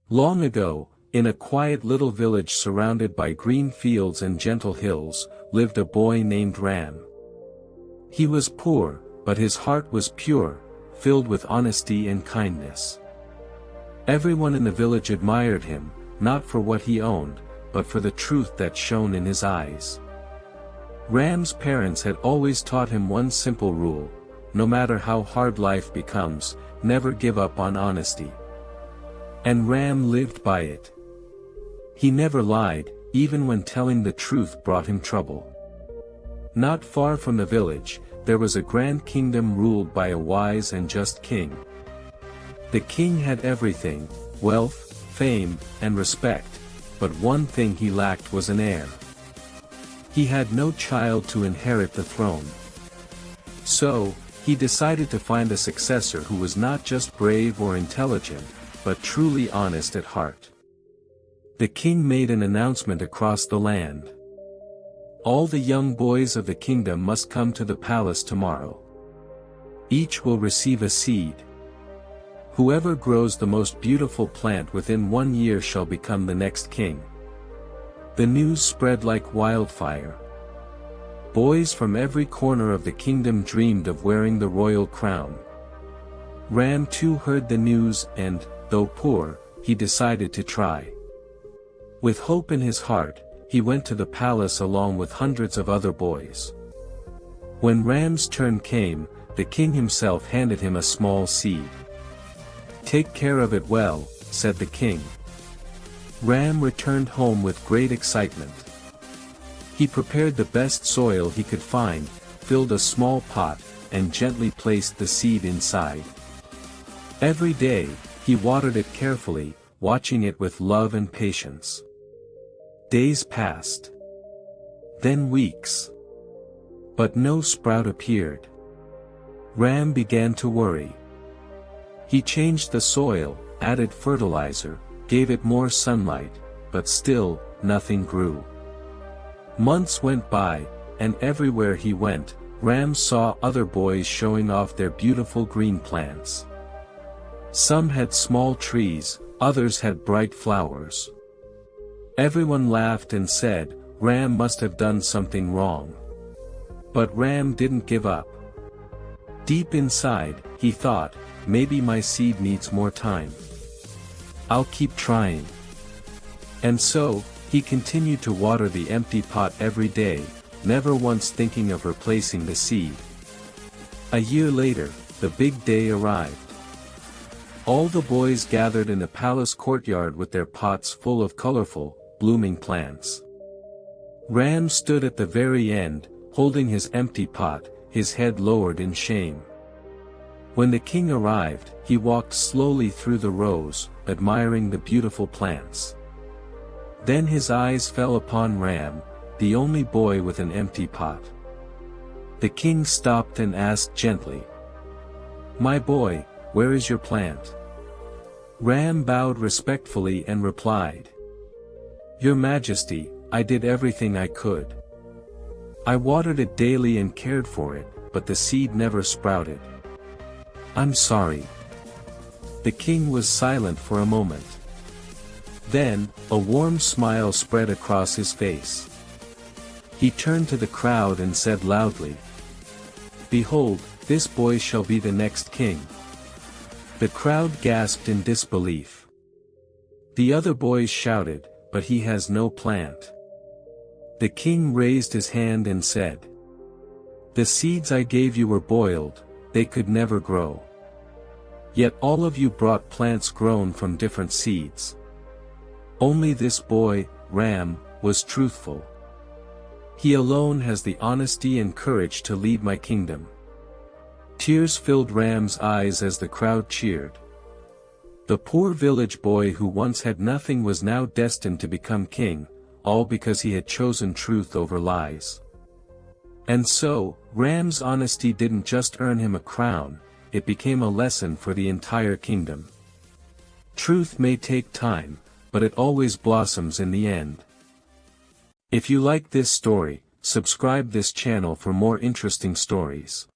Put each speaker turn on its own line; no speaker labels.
Long ago, in a quiet little village surrounded by green fields and gentle hills, lived a boy named Ram. He was poor, but his heart was pure, filled with honesty and kindness. Everyone in the village admired him, not for what he owned, but for the truth that shone in his eyes. Ram's parents had always taught him one simple rule: no matter how hard life becomes, never give up on honesty. And Ram lived by it. He never lied, even when telling the truth brought him trouble. Not far from the village, there was a grand kingdom ruled by a wise and just king. The king had everything: wealth, fame, and respect, but one thing he lacked was an heir. He had no child to inherit the throne. So, he decided to find a successor who was not just brave or intelligent, but truly honest at heart. The king made an announcement across the land. All the young boys of the kingdom must come to the palace tomorrow. Each will receive a seed. Whoever grows the most beautiful plant within 1 year shall become the next king. The news spread like wildfire. Boys from every corner of the kingdom dreamed of wearing the royal crown. Ram too heard the news and, though poor, he decided to try. With hope in his heart, he went to the palace along with hundreds of other boys. When Ram's turn came, the king himself handed him a small seed. "Take care of it well," said the king. Ram returned home with great excitement. He prepared the best soil he could find, filled a small pot, and gently placed the seed inside. Every day, he watered it carefully, watching it with love and patience. Days passed. Then weeks. But no sprout appeared. Ram began to worry. He changed the soil, added fertilizer, gave it more sunlight, but still, nothing grew. Months went by, and everywhere he went, Ram saw other boys showing off their beautiful green plants. Some had small trees, others had bright flowers. Everyone laughed and said, Ram must have done something wrong. But Ram didn't give up. Deep inside, he thought, maybe my seed needs more time. I'll keep trying. And so, he continued to water the empty pot every day, never once thinking of replacing the seed. A year later, the big day arrived. All the boys gathered in the palace courtyard with their pots full of colorful, blooming plants. Ram stood at the very end, holding his empty pot, his head lowered in shame. When the king arrived, he walked slowly through the rows, admiring the beautiful plants. Then his eyes fell upon Ram, the only boy with an empty pot. The king stopped and asked gently, "My boy, where is your plant?" Ram bowed respectfully and replied, "Your Majesty, I did everything I could. I watered it daily and cared for it, but the seed never sprouted. I'm sorry." The king was silent for a moment. Then, a warm smile spread across his face. He turned to the crowd and said loudly, "Behold, this boy shall be the next king." The crowd gasped in disbelief. The other boys shouted, "But he has no plant." The king raised his hand and said, "The seeds I gave you were boiled, they could never grow. Yet all of you brought plants grown from different seeds. Only this boy, Ram, was truthful. He alone has the honesty and courage to lead my kingdom." Tears filled Ram's eyes as the crowd cheered. The poor village boy who once had nothing was now destined to become king, all because he had chosen truth over lies. And so, Ram's honesty didn't just earn him a crown, it became a lesson for the entire kingdom. Truth may take time, but it always blossoms in the end. If you like this story, subscribe this channel for more interesting stories.